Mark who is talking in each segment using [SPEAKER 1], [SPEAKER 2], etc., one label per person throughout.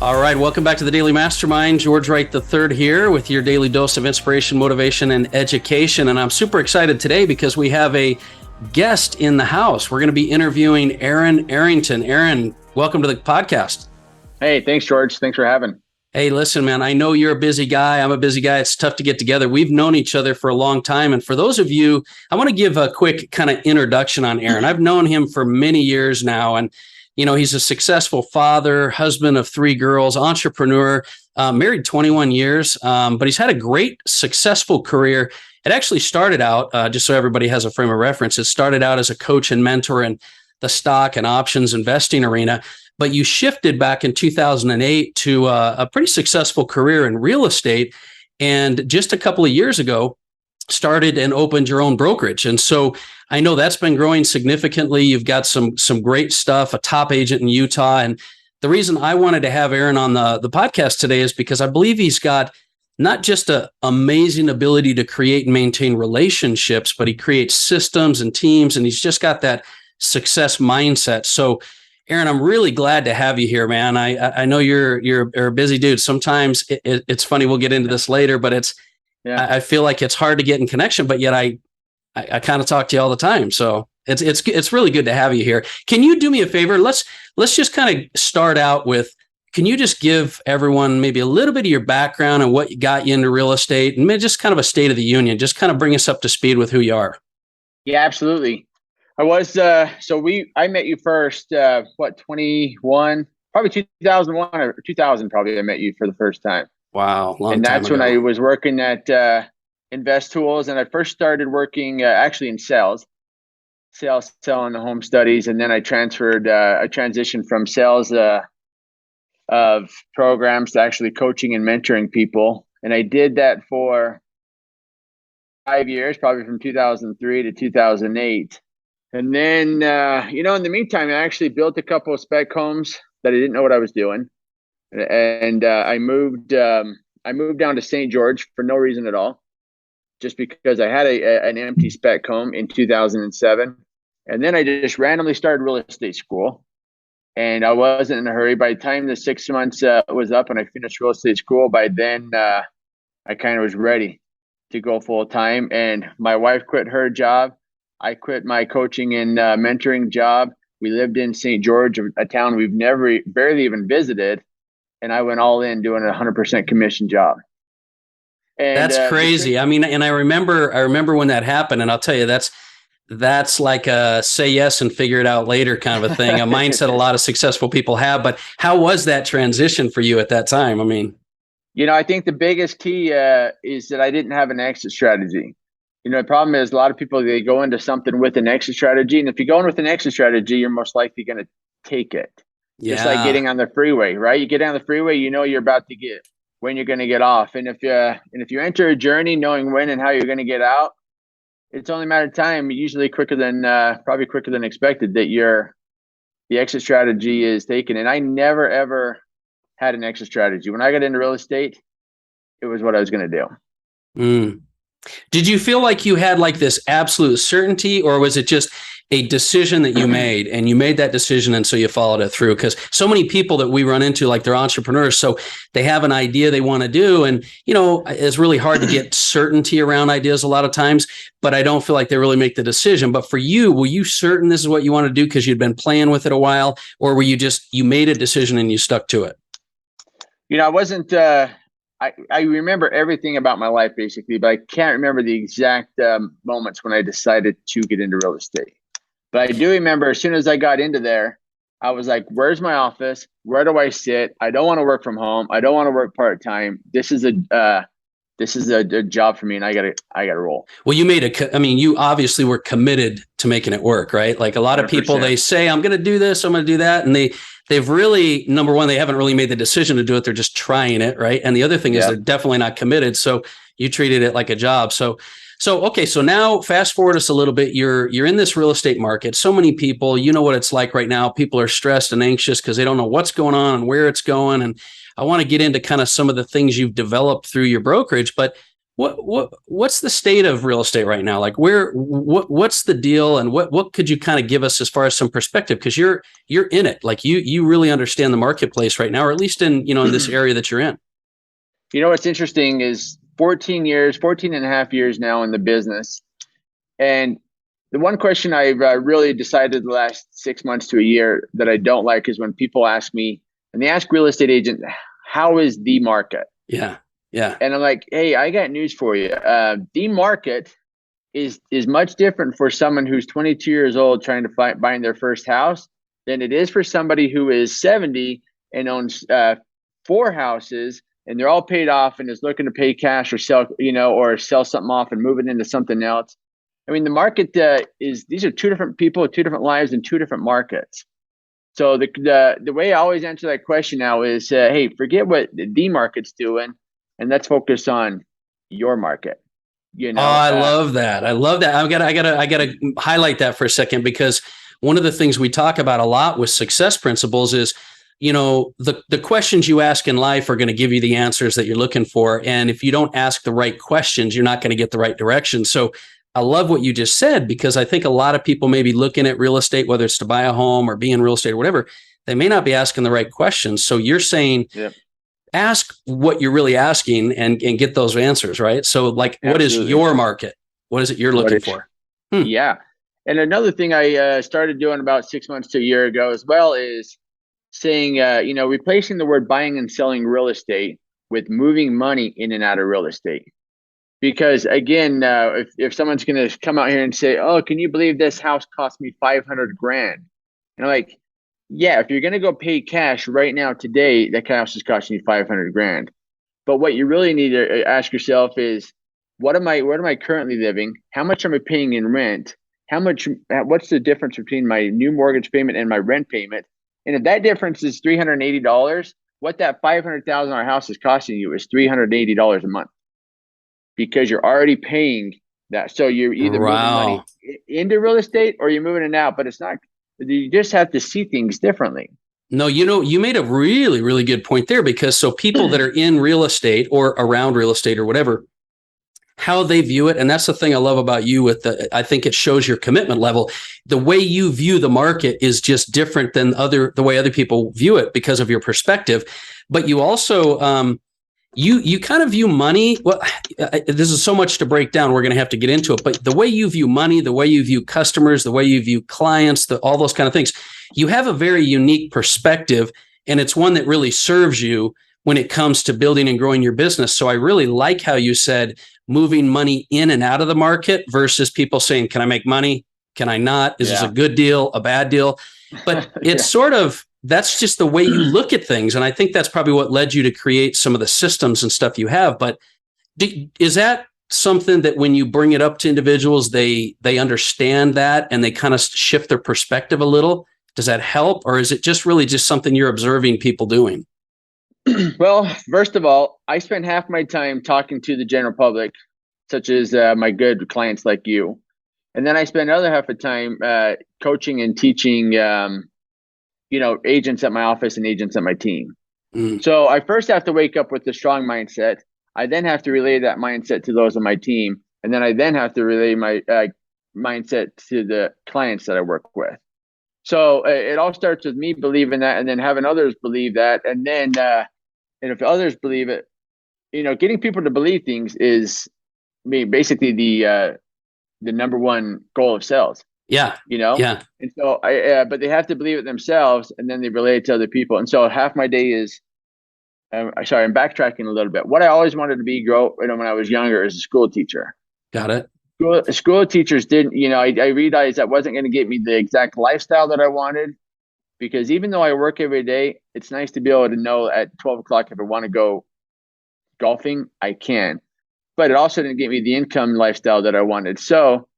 [SPEAKER 1] All right, welcome back to the Daily Mastermind. George Wright III here with your daily dose of inspiration, motivation, and education. And I'm super excited today because we have a guest in the house. We're going to be interviewing Aaron Arrington. Aaron, welcome to the podcast.
[SPEAKER 2] Hey, thanks, George. Thanks for having.
[SPEAKER 1] Hey, listen, man, I know you're a busy guy. I'm a busy guy. It's tough to get together. We've known each other for a long time. And for those of you, I want to give a quick kind of introduction on Aaron. I've known him for many years now. And you know, he's a successful father, husband of 3 girls, entrepreneur, married 21 years, but he's had a great, successful career. It actually started out, just so everybody has a frame of reference, it started out as a coach and mentor in the stock and options investing arena, but you shifted back in 2008 to a pretty successful career in real estate. And just a couple of years ago, started and opened your own brokerage. And so I know that's been growing significantly. You've got some great stuff, a top agent in Utah. And the reason I wanted to have Aaron on the podcast today is because I believe he's got not just an amazing ability to create and maintain relationships, but he creates systems and teams, and he's just got that success mindset. So Aaron, I'm really glad to have you here, man. I know you're a busy dude. Sometimes it's funny. We'll get into this later, but I feel like it's hard to get in connection, but yet I kind of talk to you all the time. So it's really good to have you here. Can you do me a favor? Let's just kind of start out with, can you just give everyone maybe a little bit of your background and what got you into real estate, and maybe just kind of a state of the union, just kind of bring us up to speed with who you are.
[SPEAKER 2] Yeah, absolutely. I met you first, 21, probably 2001 or 2000, probably I met you for the first time.
[SPEAKER 1] Wow.
[SPEAKER 2] And that's when I was working at Invest Tools, and I first started working actually in sales, selling the home studies. And then I transitioned from sales of programs to actually coaching and mentoring people. And I did that for 5 years, probably from 2003 to 2008. And then, in the meantime, I actually built a couple of spec homes that I didn't know what I was doing. And I moved down to St. George for no reason at all, just because I had an empty spec home in 2007. And then I just randomly started real estate school, and I wasn't in a hurry. By the time the 6 months was up and I finished real estate school, by then I kind of was ready to go full time. And my wife quit her job. I quit my coaching and mentoring job. We lived in St. George, a town we've barely even visited. And I went all in doing a 100% commission job. And
[SPEAKER 1] that's crazy. I mean, and I remember when that happened, and I'll tell you, that's like a say yes and figure it out later kind of a thing, a mindset a lot of successful people have. But how was that transition for you at that time? I mean,
[SPEAKER 2] I think the biggest key is that I didn't have an exit strategy. The problem is a lot of people, they go into something with an exit strategy. And if you go in with an exit strategy, you're most likely going to take it. Yeah. Just like getting on the freeway, right? You get on the freeway, you're about to get when you're going to get off. And if you enter a journey knowing when and how you're going to get out, it's only a matter of time, usually probably quicker than expected, that the exit strategy is taken. And I never, ever had an exit strategy. When I got into real estate, it was what I was going to do.
[SPEAKER 1] Did you feel like you had like this absolute certainty, or was it just a decision that you made, and you made that decision and so you followed it through? Because so many people that we run into, like, they're entrepreneurs, so they have an idea they want to do, and it's really hard to get certainty around ideas a lot of times, but I don't feel like they really make the decision. But for you, were you certain this is what you want to do because you'd been playing with it a while, or were you made a decision and you stuck to it?
[SPEAKER 2] I wasn't I remember everything about my life basically, but I can't remember the exact moments when I decided to get into real estate. But I do remember as soon as I got into there, I was like, where's my office? Where do I sit? I don't want to work from home. I don't want to work part-time. This is a job for me, and I gotta roll.
[SPEAKER 1] Well, you obviously were committed to making it work, right? Like a lot of people, 100%. They say, I'm going to do this, I'm going to do that. And they've really, number one, they haven't really made the decision to do it. They're just trying it, right? And the other thing is they're definitely not committed. So you treated it like a job. So okay. So now fast forward us a little bit. You're in this real estate market. So many people, you know what it's like right now. People are stressed and anxious because they don't know what's going on and where it's going. And I want to get into kind of some of the things you've developed through your brokerage, but What's the state of real estate right now? Like what's the deal, and what could you kind of give us as far as some perspective? Because you're in it, like you really understand the marketplace right now, or at least in in this area that you're in.
[SPEAKER 2] What's interesting is 14 and a half years now in the business. And the one question I've really decided the last 6 months to a year that I don't like is when people ask me, and they ask real estate agents, how is the market?
[SPEAKER 1] Yeah. Yeah.
[SPEAKER 2] And I'm like, hey, I got news for you. The market is much different for someone who's 22 years old trying to buying their first house than it is for somebody who is 70 and owns 4 houses and they're all paid off and is looking to pay cash or sell, or sell something off and move it into something else. I mean, the market these are two different people, two different lives, and two different markets. So the way I always answer that question now is, hey, forget what the market's doing, and let's focus on your market.
[SPEAKER 1] Oh, I love that. I love that. I gotta highlight that for a second, because one of the things we talk about a lot with success principles is, the questions you ask in life are going to give you the answers that you're looking for. And if you don't ask the right questions, you're not going to get the right direction. So I love what you just said, because I think a lot of people may be looking at real estate, whether it's to buy a home or be in real estate or whatever, they may not be asking the right questions. So you're saying, ask what you're really asking and get those answers, right? So like, what is your market? What is it you're looking for?
[SPEAKER 2] Yeah. And another thing I started doing about 6 months to a year ago as well is saying, replacing the word buying and selling real estate with moving money in and out of real estate. Because again, if someone's going to come out here and say, oh, can you believe this house cost me $500,000? And I'm like, yeah, if you're going to go pay cash right now today, that house is costing you $500,000. But what you really need to ask yourself is, where am I currently living? How much am I paying in rent? What's the difference between my new mortgage payment and my rent payment? And if that difference is $380, what that $500,000 house is costing you is $380 a month, because you're already paying that. So you're either moving money into real estate or you're moving it out, but it's not. You just have to see things differently.
[SPEAKER 1] No, you made a really, really good point there, because so people that are in real estate or around real estate or whatever, how they view it. And that's the thing I love about you I think it shows your commitment level. The way you view the market is just different than the way other people view it because of your perspective. But you also, you kind of view money. Well, this is so much to break down. We're going to have to get into it. But the way you view money, the way you view customers, the way you view clients, all those kind of things, you have a very unique perspective, and it's one that really serves you when it comes to building and growing your business. So I really like how you said moving money in and out of the market versus people saying, can I make money? Can I not? Is this a good deal, a bad deal? But it's sort of, that's just the way you look at things. And I think that's probably what led you to create some of the systems and stuff you have. But is that something that when you bring it up to individuals, they understand that and they kind of shift their perspective a little? Does that help? Or is it just really just something you're observing people doing?
[SPEAKER 2] Well, first of all, I spend half my time talking to the general public, such as my good clients like you. And then I spend another half of time coaching and teaching agents at my office and agents at my team. So I first have to wake up with a strong mindset. I then have to relay that mindset to those on my team. And then I have to relay my mindset to the clients that I work with. So it all starts with me believing that, and then having others believe that. And then, and if others believe it, getting people to believe things is basically the number one goal of sales.
[SPEAKER 1] Yeah.
[SPEAKER 2] And so but they have to believe it themselves, and then they relate it to other people. And so half my day is, I'm backtracking a little bit. What I always wanted to be when I was younger is a school teacher.
[SPEAKER 1] Got it.
[SPEAKER 2] School teachers didn't, I realized that wasn't going to get me the exact lifestyle that I wanted, because even though I work every day, it's nice to be able to know at 12 o'clock if I want to go golfing, I can. But it also didn't get me the income lifestyle that I wanted. So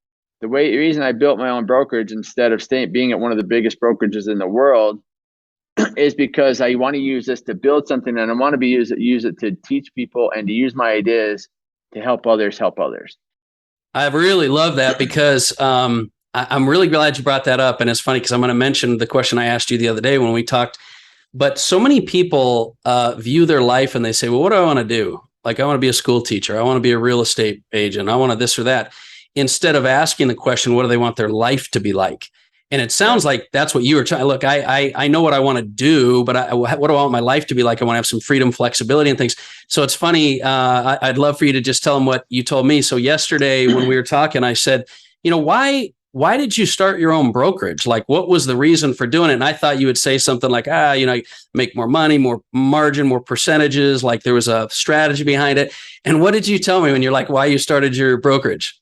[SPEAKER 2] the reason I built my own brokerage instead of being at one of the biggest brokerages in the world is because I want to use this to build something, and I want to use it to teach people and to use my ideas to help others help others.
[SPEAKER 1] I really love that, because I'm really glad you brought that up. And it's funny because I'm going to mention the question I asked you the other day when we talked. But so many people view their life and they say, well, what do I want to do? Like, I want to be a school teacher. I want to be a real estate agent. I want to this or that. Instead of asking the question, what do they want their life to be like? And it sounds like that's what you were trying. Look, I know what I want to do, but what do I want my life to be like? I want to have some freedom, flexibility, and things. So it's funny. I'd love for you to just tell them what you told me. So yesterday when we were talking, I said, why did you start your own brokerage? Like, what was the reason for doing it? And I thought you would say something like, make more money, more margin, more percentages. Like there was a strategy behind it. And what did you tell me when you're like, why you started your brokerage?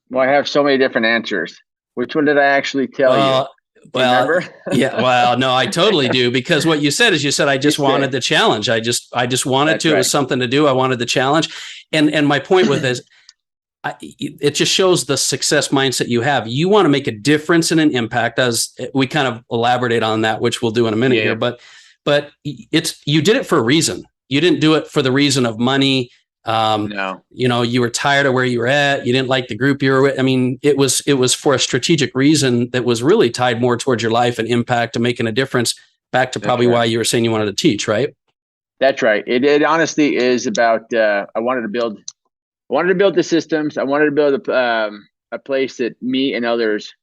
[SPEAKER 2] Well, I have so many different answers. Which one did I actually tell you?
[SPEAKER 1] Well, yeah, well, no, I totally do, because what you said is I just wanted the challenge. I just wanted to, it was something to do. I wanted the challenge. And my point with this, it just shows the success mindset you have. You want to make a difference and an impact, as we kind of elaborate on that, which we'll do in a minute here. But you did it for a reason. You didn't do it for the reason of money.
[SPEAKER 2] No,
[SPEAKER 1] you were tired of where you were at. You didn't like the group you were with. I mean, it was for a strategic reason that was really tied more towards your life and impact and making a difference, back to probably why you were saying you wanted to teach, right?
[SPEAKER 2] That's right. It honestly is about, I wanted to build the systems. I wanted to build a place that me and others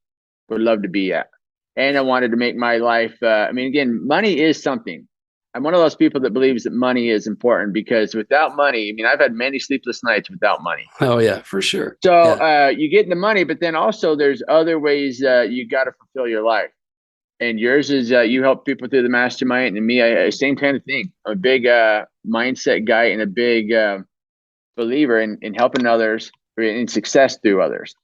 [SPEAKER 2] would love to be at. And I wanted to make my life, again, money is something. I'm one of those people that believes that money is important, because without money, I've had many sleepless nights without money.
[SPEAKER 1] Oh yeah, for sure.
[SPEAKER 2] So you get the money, but then also there's other ways you got to fulfill your life. And yours is you help people through the mastermind, and me, same kind of thing. I'm a big mindset guy and a big believer in helping others, in success through others.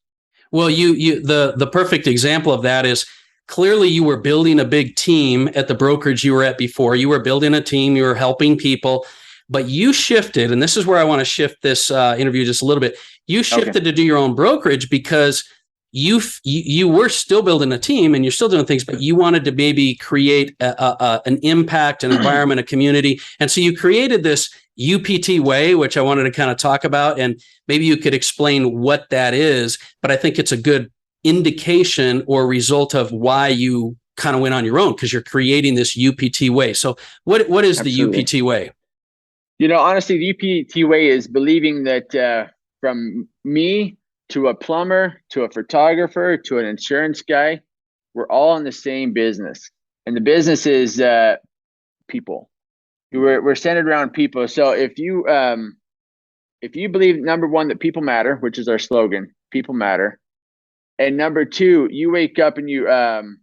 [SPEAKER 1] Well, the perfect example of that is, clearly you were building a big team at the brokerage you were at before. You were building a team, you were helping people, but you shifted, and this is where I want to shift this interview just a little bit. You shifted to do your own brokerage because you were still building a team and you're still doing things, but you wanted to maybe create an impact, an environment, a community. And so you created this UPT Way, which I wanted to kind of talk about, and maybe you could explain what that is, but I think it's a good indication or result of why you kind of went on your own, because you're creating this UPT Way. So what is
[SPEAKER 2] Absolutely.
[SPEAKER 1] the UPT Way?
[SPEAKER 2] Honestly, the UPT Way is believing that from me to a plumber, to a photographer, to an insurance guy, we're all in the same business. And the business is people. We're centered around people. So if you believe, number one, that people matter, which is our slogan, people matter. And number two, you wake up and we're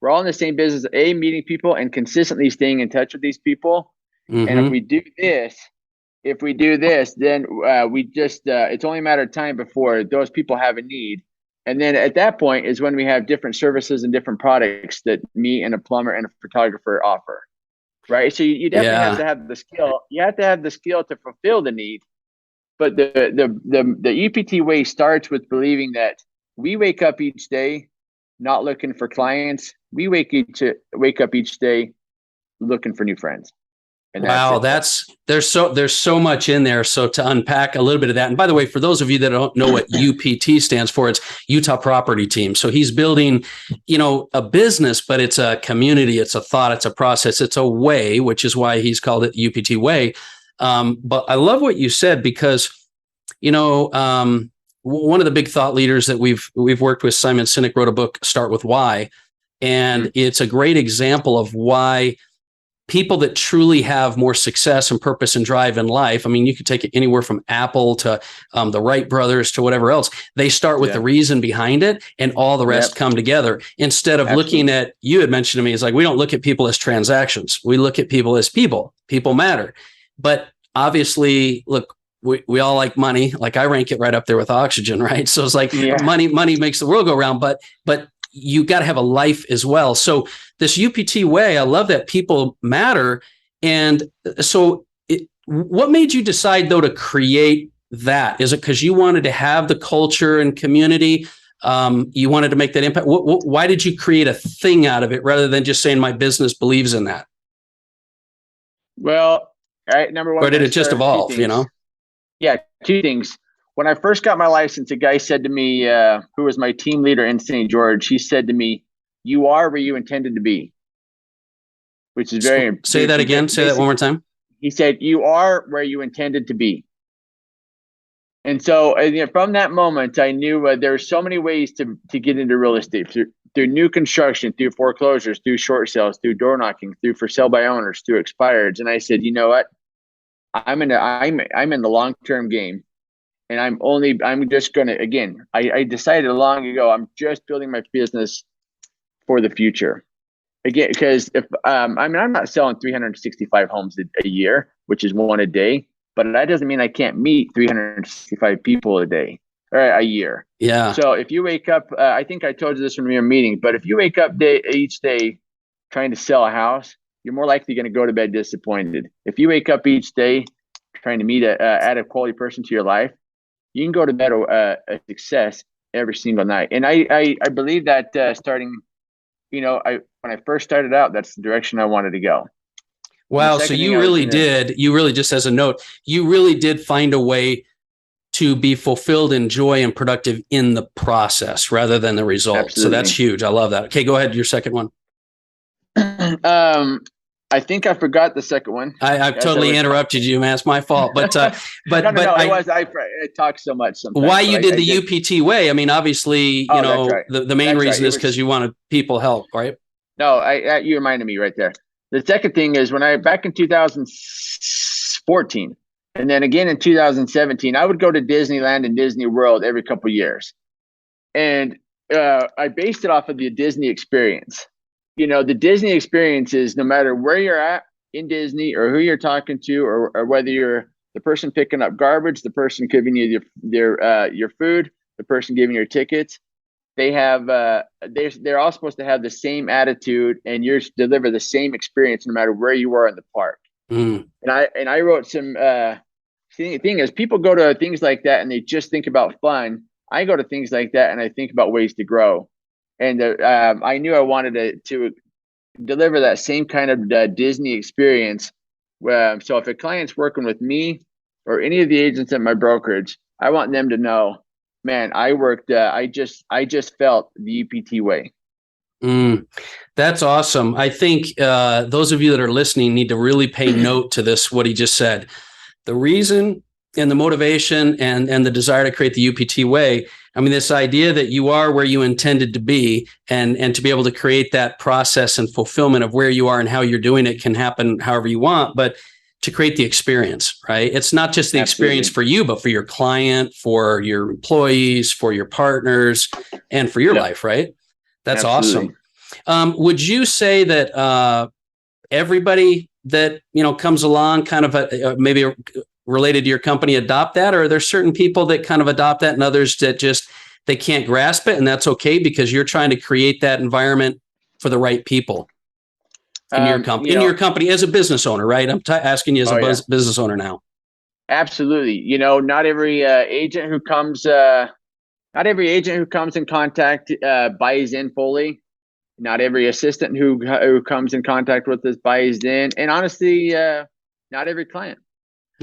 [SPEAKER 2] all in the same business, meeting people and consistently staying in touch with these people. Mm-hmm. And if we do this, then it's only a matter of time before those people have a need. And then at that point is when we have different services and different products that me and a plumber and a photographer offer. Right. So you definitely have to have the skill. You have to have the skill to fulfill the need. But the UPT Way starts with believing that we wake up each day not looking for clients. We wake up each day looking for new friends. And
[SPEAKER 1] wow, there's so much in there. So to unpack a little bit of that, and by the way, for those of you that don't know what UPT stands for, it's Utah Property Team. So he's building, a business, but it's a community, it's a thought, it's a process, it's a way, which is why he's called it UPT Way. But I love what you said, because, one of the big thought leaders that we've worked with, Simon Sinek, wrote a book, Start With Why. And it's a great example of why people that truly have more success and purpose and drive in life, you could take it anywhere from Apple to the Wright brothers to whatever else. They start with the reason behind it, and all the rest come together. Instead of looking at, you had mentioned to me, it's like, we don't look at people as transactions. We look at people as people. People matter. But obviously, look, we all like money. Like, I rank it right up there with oxygen, right? So it's like money makes the world go round, but you got to have a life as well. So this UPT Way, I love that people matter. And so what made you decide, though, to create that? Is it because you wanted to have the culture and community? You wanted to make that impact? Why did you create a thing out of it rather than just saying my business believes in that?
[SPEAKER 2] Well, number one.
[SPEAKER 1] Or did it just evolve,
[SPEAKER 2] Yeah, two things. When I first got my license, a guy said to me, who was my team leader in St. George, he said to me, "You are where you intended to be," which is very.
[SPEAKER 1] Say that again. Say that one more time.
[SPEAKER 2] He said, you are where you intended to be. And so from that moment, I knew there were so many ways to get into real estate through new construction, through foreclosures, through short sales, through door knocking, through for sale by owners, through expireds. And I said, you know what? I'm in the long-term game. And I'm just going to, again, I decided long ago, I'm just building my business for the future. Again, because I'm not selling 365 homes a year, which is one a day, but that doesn't mean I can't meet 365 people a day or a year.
[SPEAKER 1] Yeah.
[SPEAKER 2] So if you wake up, I think I told you this when we were meeting, but if you wake up each day trying to sell a house, you're more likely going to go to bed disappointed. If you wake up each day trying to add a quality person to your life, you can go to bed a success every single night. And I believe that starting, when I first started out, that's the direction I wanted to go.
[SPEAKER 1] Wow. So you really just as a note, you really did find a way to be fulfilled in joy and productive in the process rather than the result. Absolutely. So that's huge. I love that. Okay, go ahead. Your second one.
[SPEAKER 2] I think I forgot the second one.
[SPEAKER 1] I've totally interrupted you, man. It's my fault. But no,
[SPEAKER 2] I talk so much sometimes.
[SPEAKER 1] Why you did the UPT way? I mean, obviously, right. the main reason is because you wanted people help, right?
[SPEAKER 2] No, you reminded me right there. The second thing is back in 2014, and then again in 2017, I would go to Disneyland and Disney World every couple of years, and I based it off of the Disney experience. The Disney experience is no matter where you're at in Disney or who you're talking to, or whether you're the person picking up garbage, the person giving you your food, the person giving your tickets, they have they're all supposed to have the same attitude and you're deliver the same experience no matter where you are in the park. And I wrote some thing is people go to things like that and they just think about fun. I go to things like that and I think about ways to grow. And I knew I wanted to deliver that same kind of Disney experience. So if a client's working with me or any of the agents at my brokerage, I want them to know, man, I worked. I just felt the UPT way.
[SPEAKER 1] That's awesome. I think those of you that are listening need to really pay note to this, what he just said. The reason and the motivation and the desire to create the UPT way. I mean, this idea that you are where you intended to be and to be able to create that process and fulfillment of where you are and how you're doing it can happen however you want, but to create the experience, right? It's not just the experience for you, but for your client, for your employees, for your partners, and for your life, right? That's awesome. Would you say that everybody that, comes along kind of maybe related to your company adopt that, or are there certain people that kind of adopt that and others that just, they can't grasp it, and that's okay because you're trying to create that environment for the right people in your company, your company as a business owner, right? I'm asking you as a business owner now.
[SPEAKER 2] Absolutely. Not every agent who comes in contact buys in fully. Not every assistant who comes in contact with us buys in, and honestly, not every client.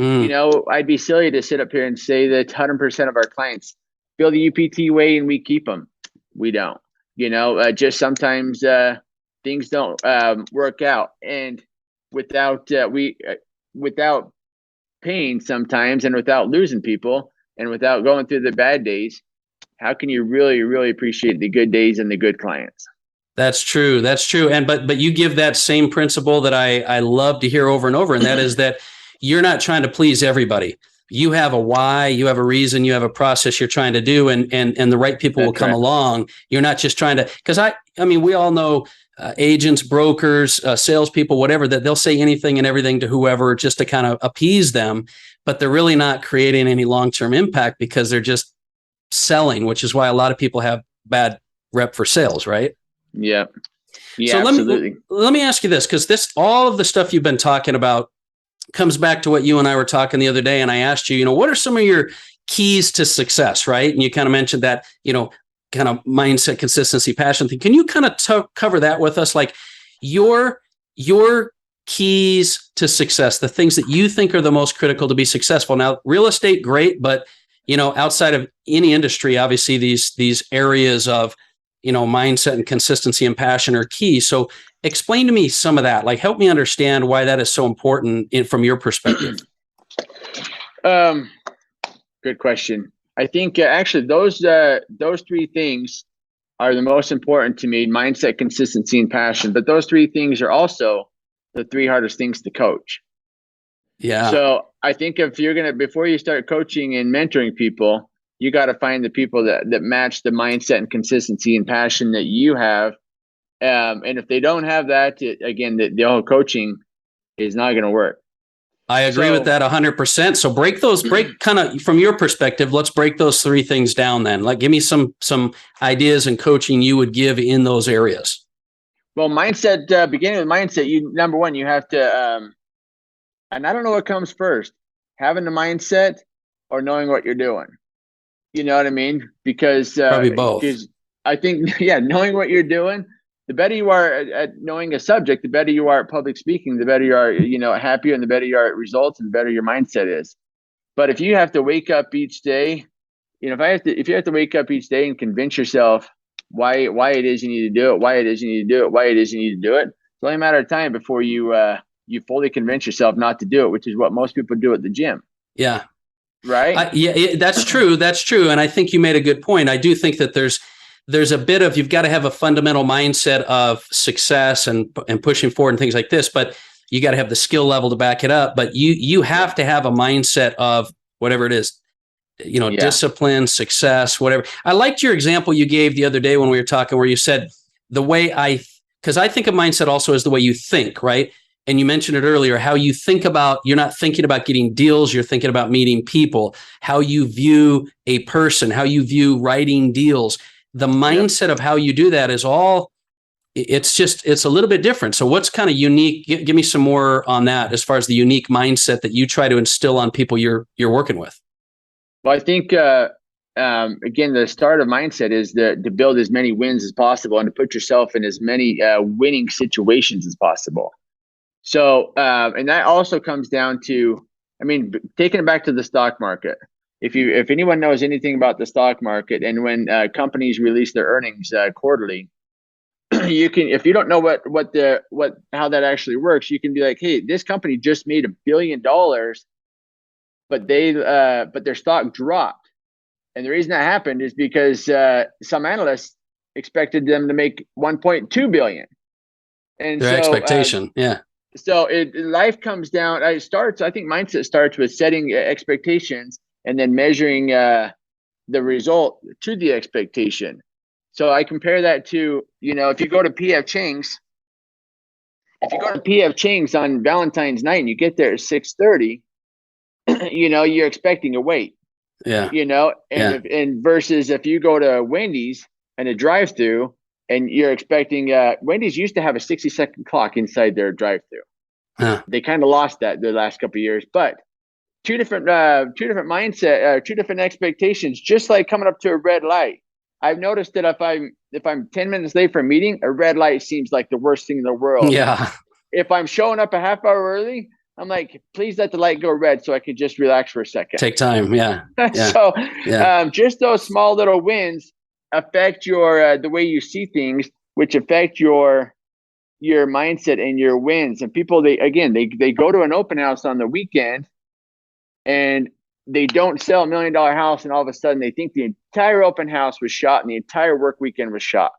[SPEAKER 2] I'd be silly to sit up here and say that 100% of our clients feel the UPT way and we keep them. We don't. Just sometimes things don't work out, and without pain sometimes, and without losing people, and without going through the bad days, how can you really, really appreciate the good days and the good clients?
[SPEAKER 1] That's true. That's true. And but you give that same principle that I love to hear over and over, and that is that you're not trying to please everybody. You have a why, you have a reason, you have a process you're trying to do, and the right people will come along. You're not just trying to, because I mean, we all know agents, brokers, salespeople, whatever, that they'll say anything and everything to whoever just to kind of appease them, but they're really not creating any long-term impact because they're just selling, which is why a lot of people have bad rep for sales, right?
[SPEAKER 2] Yeah. Yeah,
[SPEAKER 1] so
[SPEAKER 2] absolutely.
[SPEAKER 1] Let me ask you this, because all of the stuff you've been talking about comes back to what you and I were talking the other day. And I asked you, what are some of your keys to success, right? And you kind of mentioned that, kind of mindset, consistency, passion thing. Can you kind of cover that with us? Like your keys to success, the things that you think are the most critical to be successful. Now, real estate, great. But, outside of any industry, obviously these areas of, mindset and consistency and passion are key. So explain to me some of that. Like, help me understand why that is so important from your perspective.
[SPEAKER 2] Good question. I think actually those three things are the most important to me: mindset, consistency, and passion. But those three things are also the three hardest things to coach.
[SPEAKER 1] Yeah.
[SPEAKER 2] So I think if you're before you start coaching and mentoring people, you got to find the people that match the mindset and consistency and passion that you have. And if they don't have that, again, the whole coaching is not going to work.
[SPEAKER 1] I agree with that 100%. So break kind of from your perspective, let's break those three things down then. Like, give me some ideas and coaching you would give in those areas.
[SPEAKER 2] Well, mindset, beginning with mindset, number one, you have to, and I don't know what comes first, having the mindset or knowing what you're doing. You know what I mean? Because
[SPEAKER 1] probably both.
[SPEAKER 2] I think, knowing what you're doing, the better you are at knowing a subject, the better you are at public speaking, the better you are, happier, and the better you are at results, and the better your mindset is. But if you have to wake up each day, if you have to wake up each day and convince yourself why it is you need to do it, why it is you need to do it, why it is you need to do it, it's only a matter of time before you fully convince yourself not to do it, which is what most people do at the gym.
[SPEAKER 1] Yeah.
[SPEAKER 2] Right.
[SPEAKER 1] That's true. That's true. And I think you made a good point. I do think that there's a bit of, you've got to have a fundamental mindset of success and pushing forward and things like this, but you got to have the skill level to back it up. But you have to have a mindset of whatever it is, discipline, success, whatever. I liked your example you gave the other day when we were talking, where you said because I think of mindset also as the way you think, right? And you mentioned it earlier, how you think about, you're not thinking about getting deals, you're thinking about meeting people, how you view a person, how you view writing deals. The mindset of how you do that is it's a little bit different. So what's kind of unique? Give me some more on that as far as the unique mindset that you try to instill on people you're working with.
[SPEAKER 2] Well, I think, again, the start of mindset is to build as many wins as possible and to put yourself in as many winning situations as possible. So, and that also comes down to, taking it back to the stock market. If anyone knows anything about the stock market, and when companies release their earnings quarterly, if you don't know how that actually works, you can be like, hey, this company just made $1 billion, but their stock dropped. And the reason that happened is because some analysts expected them to make 1.2 billion. And
[SPEAKER 1] their expectation.
[SPEAKER 2] So life comes down. I think mindset starts with setting expectations and then measuring the result to the expectation. So I compare that to, if you go to P.F. Chang's on Valentine's night and you get there at 6:30, you're expecting a wait.
[SPEAKER 1] Yeah.
[SPEAKER 2] And versus if you go to Wendy's and a drive-through and you're expecting, Wendy's used to have a 60-second clock inside their drive-through.
[SPEAKER 1] Huh.
[SPEAKER 2] They kind of lost that the last couple of years, but two different mindset, two different expectations. Just like coming up to a red light, I've noticed that if I'm 10 minutes late for a meeting, a red light seems like the worst thing in the world.
[SPEAKER 1] Yeah.
[SPEAKER 2] If I'm showing up a half hour early, I'm like, please let the light go red so I can just relax for a second.
[SPEAKER 1] Take time. Yeah.
[SPEAKER 2] So just those small little wins affect your the way you see things, which affect your mindset and your wins. And people, they go to an open house on the weekend and they don't sell $1 million house, and all of a sudden they think the entire open house was shot and the entire work weekend was shot.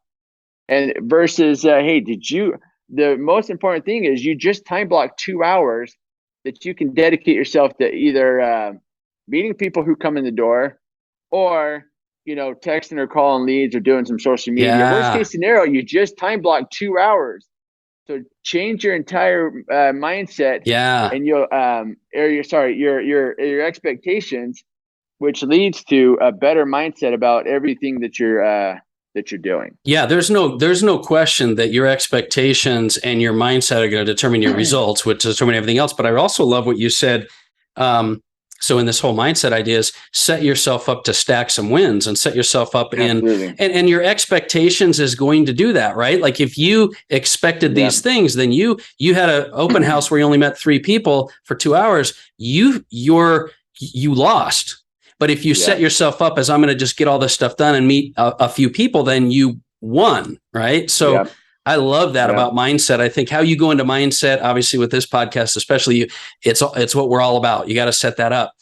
[SPEAKER 2] And versus, hey, the most important thing is you just time block 2 hours that you can dedicate yourself to either meeting people who come in the door or, texting or calling leads or doing some social media.
[SPEAKER 1] Yeah.
[SPEAKER 2] Worst case scenario, you just time block 2 hours. So change your entire mindset, and you'll your expectations, which leads to a better mindset about everything that you're doing.
[SPEAKER 1] Yeah, there's no question that your expectations and your mindset are going to determine your results, which determine everything else. But I also love what you said. So in this whole mindset idea is set yourself up to stack some wins and set yourself up and your expectations is going to do that, right? Like if you expected these things, then you had an open house where you only met 3 people for 2 hours, you lost. But if you set yourself up as I'm going to just get all this stuff done and meet a few people, then you won, right? So I love that
[SPEAKER 2] Yeah.
[SPEAKER 1] about mindset. I think how you go into mindset, obviously with this podcast, especially, it's what we're all about. You got to set that up.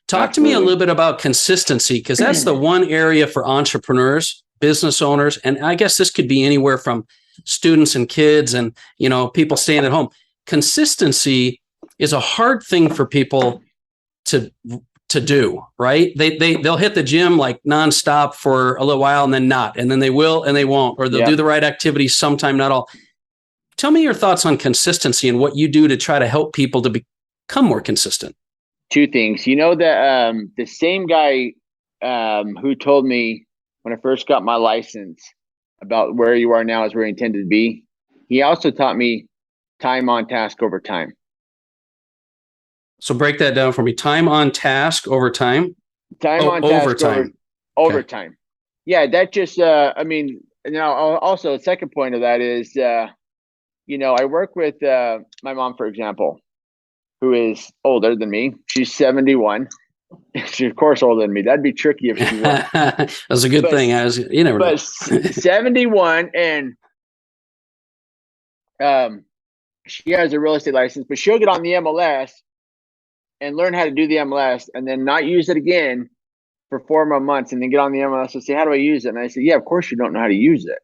[SPEAKER 1] Talk to me a little bit about consistency, because that's the one area for entrepreneurs, business owners, and I guess this could be anywhere from students and kids and, people staying at home. Consistency is a hard thing for people to do, right? They'll hit the gym like nonstop for a little while and then not, and then they will and they won't, or they'll do the right activities sometime, not all. Tell me your thoughts on consistency and what you do to try to help people to become more consistent.
[SPEAKER 2] Two things. The same guy who told me when I first got my license about where you are now is where you intended to be, he also taught me time on task over time.
[SPEAKER 1] So break that down for me. Time on task over time.
[SPEAKER 2] Time on task over time. Yeah, that just now also the second point of that is I work with my mom, for example, who is older than me. She's 71. She's of course older than me. That'd be tricky if she was.
[SPEAKER 1] That's a good thing. You never know.
[SPEAKER 2] But 71, and she has a real estate license, but she'll get on the MLS and learn how to do the MLS and then not use it again for 4 more months, and then get on the MLS and say, how do I use it? And I say, yeah, of course you don't know how to use it.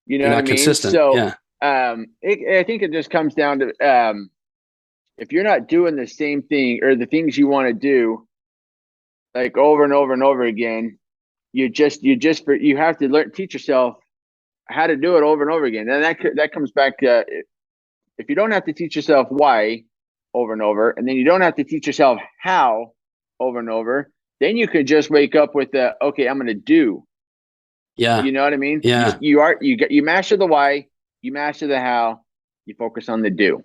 [SPEAKER 2] You know what I mean?
[SPEAKER 1] Consistent.
[SPEAKER 2] So
[SPEAKER 1] yeah.
[SPEAKER 2] I think it just comes down to if you're not doing the same thing or the things you want to do like over and over and over again, you have to teach yourself how to do it over and over again. And that comes back to if you don't have to teach yourself why over and over, and then you don't have to teach yourself how over and over, then you could just wake up with okay, I'm going to do.
[SPEAKER 1] Yeah.
[SPEAKER 2] You know what I mean?
[SPEAKER 1] Yeah.
[SPEAKER 2] You master the why, you master the how, you focus on the do.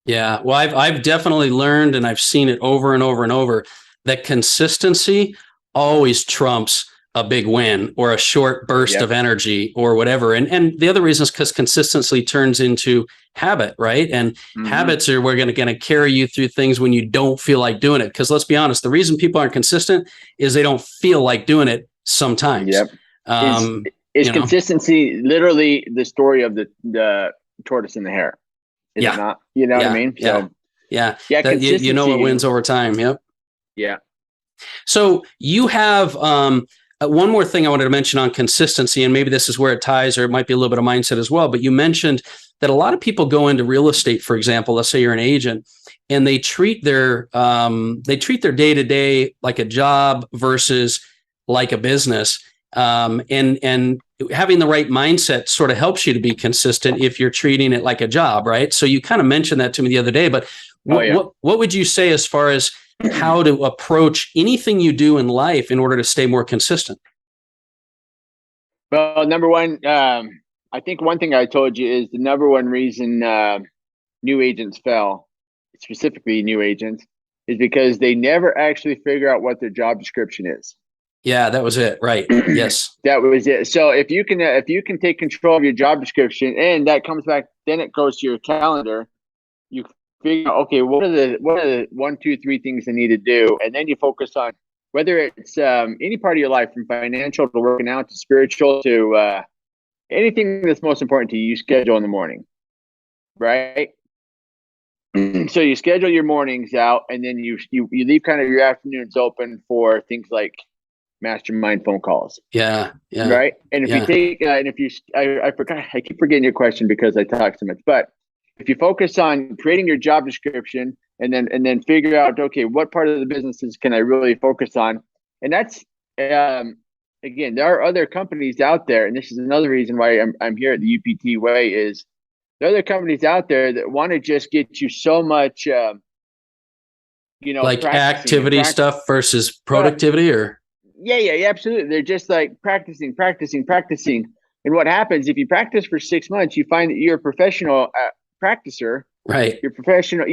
[SPEAKER 1] Yeah. Well, I've definitely learned, and I've seen it over and over and over, that consistency always trumps a big win or a short burst of energy or whatever. And the other reason is because consistency turns into habit, right? And habits are going to carry you through things when you don't feel like doing it. Because let's be honest, the reason people aren't consistent is they don't feel like doing it sometimes.
[SPEAKER 2] Yep. Is consistency literally the story of the tortoise and the hare? Is it not? You know what I mean?
[SPEAKER 1] So yeah.
[SPEAKER 2] Consistency,
[SPEAKER 1] what wins over time. Yep.
[SPEAKER 2] Yeah.
[SPEAKER 1] So you have one more thing I wanted to mention on consistency, and maybe this is where it ties, or it might be a little bit of mindset as well. But you mentioned that a lot of people go into real estate, for example. Let's say you're an agent, and they treat their day-to-day like a job versus like a business. And having the right mindset sort of helps you to be consistent if you're treating it like a job, right? So you kind of mentioned that to me the other day. But what would you say as far as how to approach anything you do in life in order to stay more consistent?
[SPEAKER 2] Well, number one, I think one thing I told you is the number one reason new agents fail, specifically new agents, is because they never actually figure out what their job description is.
[SPEAKER 1] Yeah, that was it. Right. Yes.
[SPEAKER 2] That was it. So if you can take control of your job description, and that comes back, then it goes to your calendar, you figure out, okay, what are the 1, 2, 3 things I need to do? And then you focus on whether it's any part of your life, from financial to working out to spiritual to anything that's most important to you, you schedule in the morning, right? So you schedule your mornings out, and then you leave kind of your afternoons open for things like mastermind phone calls.
[SPEAKER 1] Yeah.
[SPEAKER 2] Right. And if you take, I forgot, I keep forgetting your question because I talk so much, but if you focus on creating your job description and then figure out, okay, what part of the businesses can I really focus on? And that's, again, there are other companies out there. And this is another reason why I'm here at the UPT Way, is there are other companies out there that want to just get you so much,
[SPEAKER 1] like activity stuff versus productivity, or?
[SPEAKER 2] Yeah, absolutely. They're just like practicing. And what happens if you practice for 6 months, you find that you're a professional practicer,
[SPEAKER 1] right? You're
[SPEAKER 2] professional,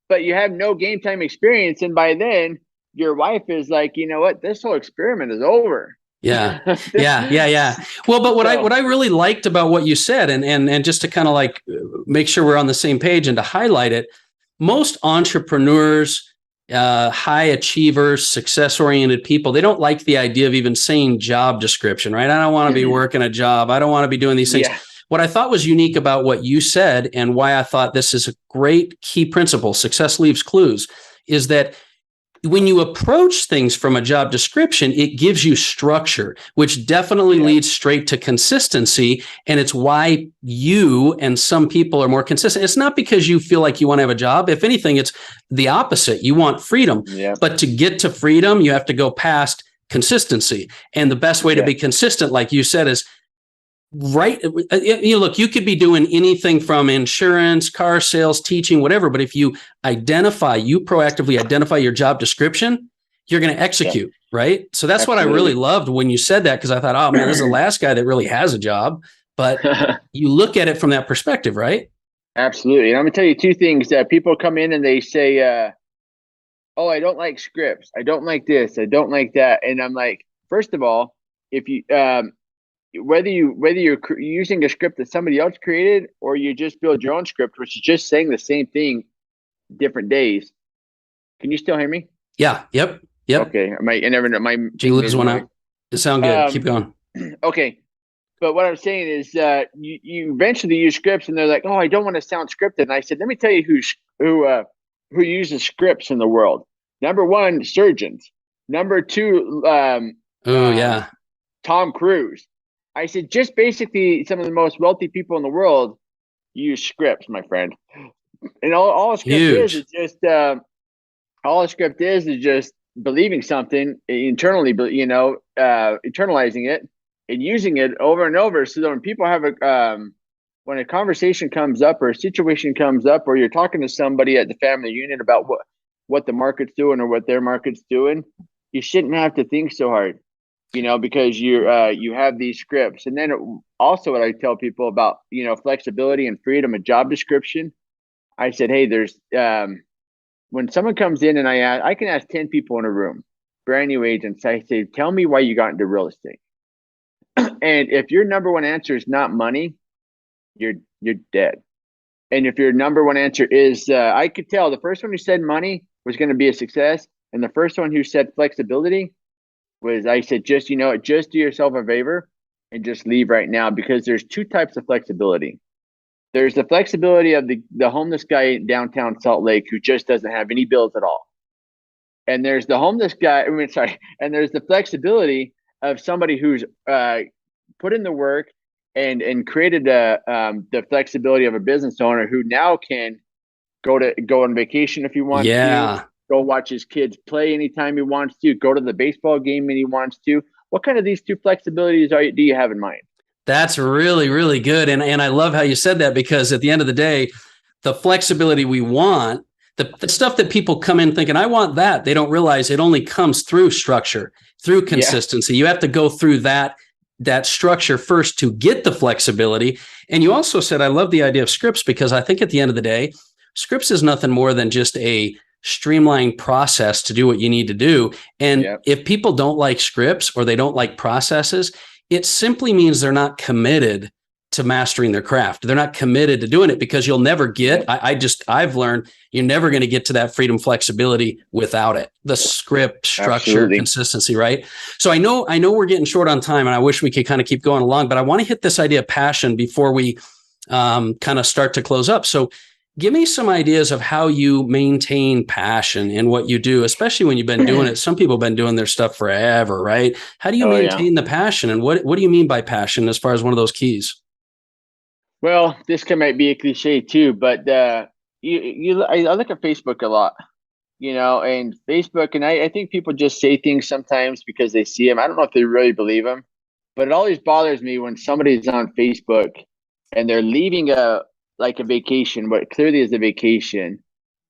[SPEAKER 2] but you have no game time experience. And by then your wife is like, you know what, this whole experiment is over.
[SPEAKER 1] Yeah. Well, but what I really liked about what you said, and just to kind of like make sure we're on the same page and to highlight it, most entrepreneurs, high achievers, success-oriented people, they don't like the idea of even saying job description, right? I don't want to be working a job. I don't want to be doing these things. Yeah. what I thought was unique about what you said and why I thought this is a great key principle, success leaves clues, is that when you approach things from a job description, it gives you structure, which definitely leads straight to consistency. And it's why you and some people are more consistent. It's not because you feel like you want to have a job. If anything, it's the opposite. You want freedom. Yeah. But to get to freedom, you have to go past consistency. And the best way to be consistent, like you said, is right. Look, you could be doing anything from insurance, car sales, teaching, whatever. But if you proactively identify your job description, you're going to execute, right? So that's what I really loved when you said that, because I thought, oh man, this is the last guy that really has a job. But you look at it from that perspective, right?
[SPEAKER 2] Absolutely. And I'm going to tell you two things that people come in and they say, oh, I don't like scripts. I don't like this. I don't like that. And I'm like, first of all, if you, whether you're using a script that somebody else created or you just build your own script, which is just saying the same thing different days. Can you still hear me?
[SPEAKER 1] Yeah. Yep.
[SPEAKER 2] Okay. I never know.
[SPEAKER 1] Did you lose one out? It sound good. Keep going.
[SPEAKER 2] Okay. But what I'm saying is you eventually use scripts and they're like, oh, I don't want to sound scripted. And I said, let me tell you who uses scripts in the world. Number one, surgeons. Number two, Tom Cruise. I said, just basically some of the most wealthy people in the world use scripts, my friend. And all a script is just all a script is just believing something internally, but internalizing it and using it over and over. So that when people have when a conversation comes up or a situation comes up, or you're talking to somebody at the family unit about what the market's doing or what their market's doing, you shouldn't have to think so hard. Because you have these scripts. And then also what I tell people about, flexibility and freedom, a job description. I said, hey, there's when someone comes in and I can ask 10 people in a room, brand new agents. I say, tell me why you got into real estate. And if your number one answer is not money, you're dead. And if your number one answer is, I could tell the first one who said money was going to be a success. And the first one who said flexibility I said, just do yourself a favor and just leave right now, because there's two types of flexibility. There's the flexibility of the homeless guy in downtown Salt Lake who just doesn't have any bills at all. And there's the homeless guy, and there's the flexibility of somebody who's put in the work and created the flexibility of a business owner who now can go on vacation if he wants to. Go watch his kids play anytime he wants to. Go to the baseball game when he wants to. What kind of these two flexibilities do you have in mind?
[SPEAKER 1] That's really, really good. And I love how you said that, because at the end of the day, the flexibility we want, the stuff that people come in thinking, I want that, they don't realize it only comes through structure, through consistency. You have to go through that structure first to get the flexibility. And you also said, I love the idea of scripts, because I think at the end of the day, scripts is nothing more than just a streamlined process to do what you need to do. And if people don't like scripts or they don't like processes, it simply means they're not committed to mastering their craft. They're not committed to doing it, because you'll never get, I've learned you're never going to get to that freedom, flexibility without it. The script, structure, consistency, right? So I know we're getting short on time, and I wish we could kind of keep going along, but I want to hit this idea of passion before we kind of start to close up. So give me some ideas of how you maintain passion in what you do, especially when you've been doing it. Some people have been doing their stuff forever, right? How do you maintain the passion? And what do you mean by passion as far as one of those keys?
[SPEAKER 2] Well, this might be a cliche too, but I look at Facebook a lot, and Facebook, and I think people just say things sometimes because they see them. I don't know if they really believe them, but it always bothers me when somebody's on Facebook and they're leaving a vacation, what clearly is a vacation,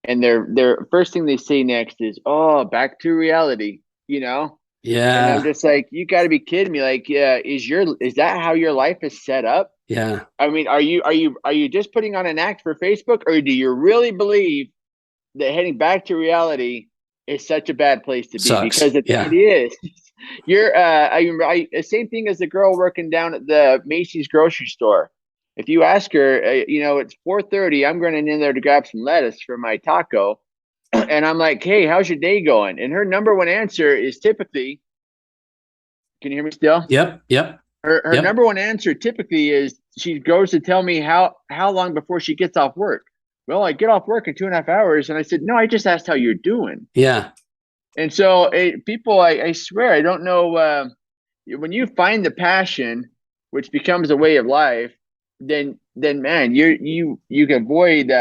[SPEAKER 2] and their first thing they say next is, "Oh, back to reality," Yeah. And I'm just like, you got to be kidding me! Like, is that how your life is set up?
[SPEAKER 1] Yeah.
[SPEAKER 2] I mean, are you just putting on an act for Facebook, or do you really believe that heading back to reality is such a bad place to be?
[SPEAKER 1] Sucks.
[SPEAKER 2] Because it is. You're same thing as the girl working down at the Macy's grocery store. If you ask her, it's 4:30, I'm running in there to grab some lettuce for my taco. And I'm like, hey, how's your day going? And her number one answer is typically, can you hear me still?
[SPEAKER 1] Yep.
[SPEAKER 2] Her
[SPEAKER 1] Yep.
[SPEAKER 2] number one answer typically is she goes to tell me how long before she gets off work. Well, I get off work in 2.5 hours, and I said, no, I just asked how you're doing.
[SPEAKER 1] Yeah.
[SPEAKER 2] And so people, I swear, I don't know. When you find the passion, which becomes a way of life, then man, you can avoid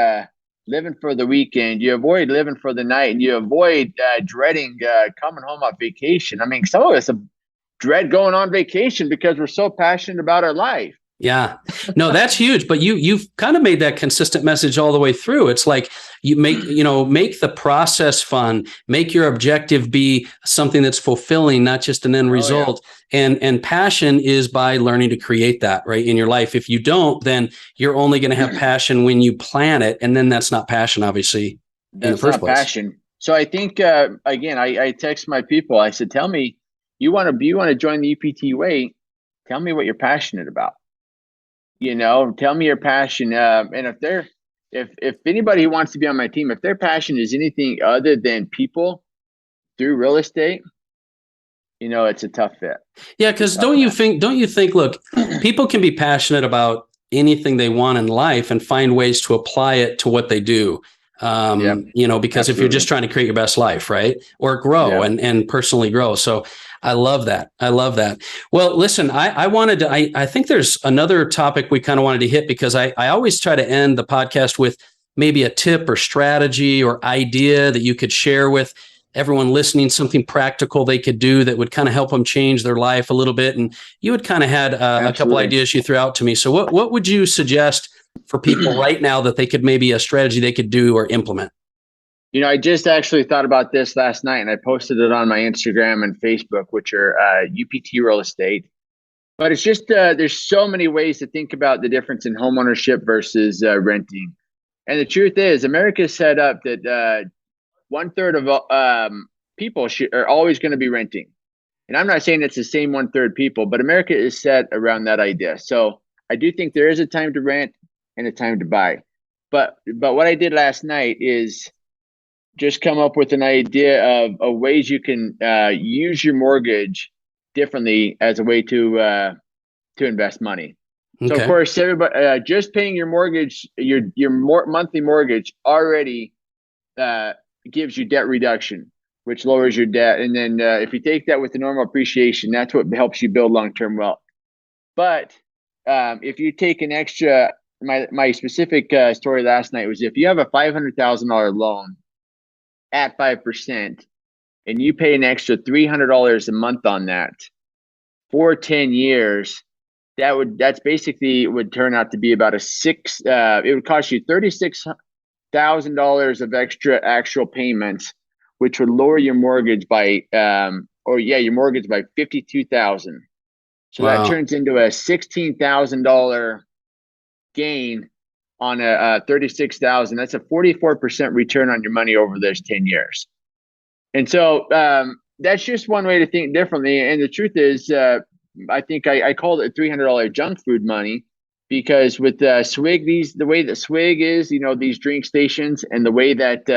[SPEAKER 2] living for the weekend. You avoid living for the night, and you avoid dreading coming home on vacation. I mean, some of us dread going on vacation because we're so passionate about our life.
[SPEAKER 1] Yeah, no, that's huge. But you've kind of made that consistent message all the way through. It's like you make the process fun, make your objective be something that's fulfilling, not just an end result. And passion is by learning to create that right in your life. If you don't, then you're only going to have passion when you plan it, and then that's not passion, obviously, in the first place.
[SPEAKER 2] Passion. So I think again, I text my people. I said, tell me, you want to join the UPT Way? Tell me what you're passionate about. Tell me your passion. And if anybody who wants to be on my team, if their passion is anything other than people through real estate, it's a tough fit.
[SPEAKER 1] Yeah, because don't you think, look, people can be passionate about anything they want in life and find ways to apply it to what they do. Because absolutely. If you're just trying to create your best life, right, or grow and personally grow. So I love that. Well, listen, I think there's another topic we kind of wanted to hit, because I always try to end the podcast with maybe a tip or strategy or idea that you could share with everyone listening, something practical they could do that would kind of help them change their life a little bit. And you had kind of had a couple ideas you threw out to me. So what would you suggest for people right now that they could, maybe a strategy they could do or implement?
[SPEAKER 2] I just actually thought about this last night, and I posted it on my Instagram and Facebook, which are UPT Real Estate. But it's just there's so many ways to think about the difference in homeownership versus renting. And the truth is, America is set up that 1/3 of people are always going to be renting. And I'm not saying it's the same 1/3 people, but America is set around that idea. So I do think there is a time to rent and a time to buy. But what I did last night is just come up with an idea of ways you can use your mortgage differently as a way to invest money. Okay. So of course, everybody just paying your mortgage, your monthly mortgage already gives you debt reduction, which lowers your debt. And then if you take that with the normal appreciation, that's what helps you build long-term wealth. But if you take an extra, my specific story last night was, if you have a $500,000 loan at 5%, and you pay an extra $300 a month on that for 10 years, that's basically would turn out to be about it would cost you $36,000 of extra actual payments, which would lower your mortgage by your mortgage by $52,000. So wow. That turns into a $16,000 gain on a 36,000. That's a 44% return on your money over those 10 years. And so that's just one way to think differently. And the truth is, I think I called it $300 junk food money, because with Swig, the way that Swig is, these drink stations, and the way that,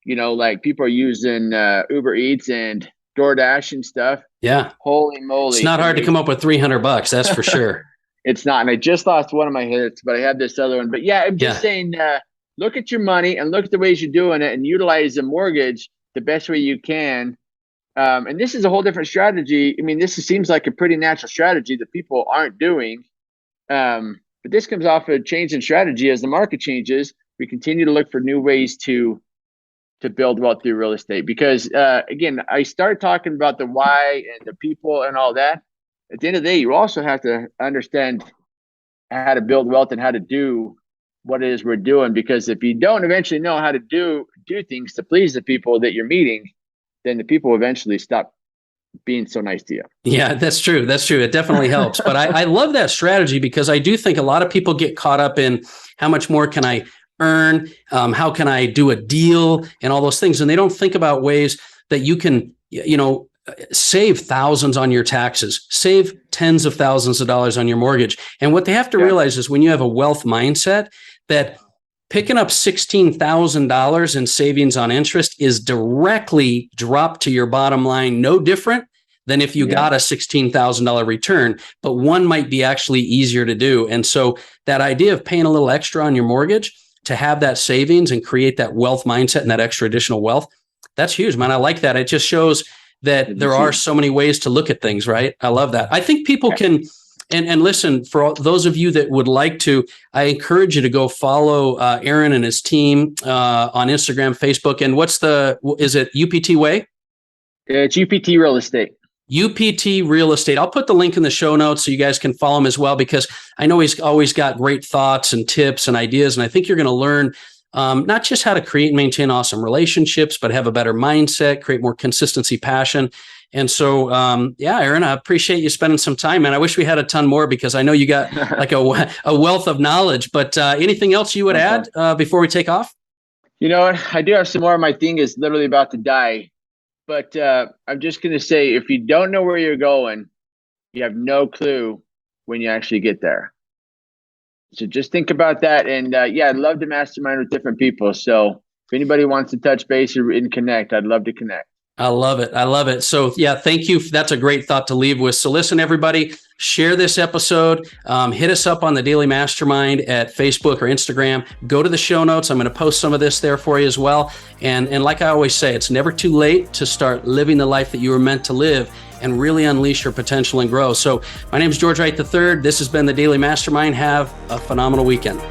[SPEAKER 2] like people are using Uber Eats and DoorDash and stuff. Yeah. Holy moly.
[SPEAKER 1] It's not hard to come up with $300. That's for sure.
[SPEAKER 2] It's not. And I just lost one of my hits, but I have this other one. But yeah, I'm just saying, look at your money and look at the ways you're doing it, and utilize the mortgage the best way you can. And this is a whole different strategy. I mean, this seems like a pretty natural strategy that people aren't doing. But this comes off a change in strategy. As the market changes, we continue to look for new ways to build wealth through real estate. Because again, I start talking about the why and the people and all that. At the end of the day, you also have to understand how to build wealth and how to do what it is we're doing. Because if you don't eventually know how to do things to please the people that you're meeting, then the people will eventually stop being so nice to you.
[SPEAKER 1] Yeah, that's true. That's true. It definitely helps. But I love that strategy, because I do think a lot of people get caught up in how much more can I earn? How can I do a deal and all those things? And they don't think about ways that you can, save thousands on your taxes, save tens of thousands of dollars on your mortgage. And what they have to realize is, when you have a wealth mindset, that picking up $16,000 in savings on interest is directly dropped to your bottom line, no different than if you got a $16,000 return, but one might be actually easier to do. And so that idea of paying a little extra on your mortgage to have that savings and create that wealth mindset and that extra additional wealth, that's huge, man. I like that. It just shows that there are so many ways to look at things, right? I love that. I think people can, and listen, for those of you that would like to, I encourage you to go follow Aaron and his team on Instagram, Facebook. And is it UPT Way?
[SPEAKER 2] It's UPT Real Estate.
[SPEAKER 1] UPT Real Estate. I'll put the link in the show notes so you guys can follow him as well, because I know he's always got great thoughts and tips and ideas. And I think you're going to learn not just how to create and maintain awesome relationships, but have a better mindset, create more consistency, passion. And so, Aaron, I appreciate you spending some time, man. I wish we had a ton more because I know you got like a wealth of knowledge, but anything else you would add before we take off?
[SPEAKER 2] You know what? I do have some more. My thing is literally about to die, but I'm just going to say, if you don't know where you're going, you have no clue when you actually get there. So just think about that. And I'd love to mastermind with different people. So if anybody wants to touch base and connect, I'd love to connect.
[SPEAKER 1] I love it. I love it. So thank you. That's a great thought to leave with. So listen, everybody, share this episode. Hit us up on the Daily Mastermind at Facebook or Instagram. Go to the show notes. I'm going to post some of this there for you as well. And like I always say, it's never too late to start living the life that you were meant to live and really unleash your potential and grow. So my name is George Wright III. This has been the Daily Mastermind. Have a phenomenal weekend.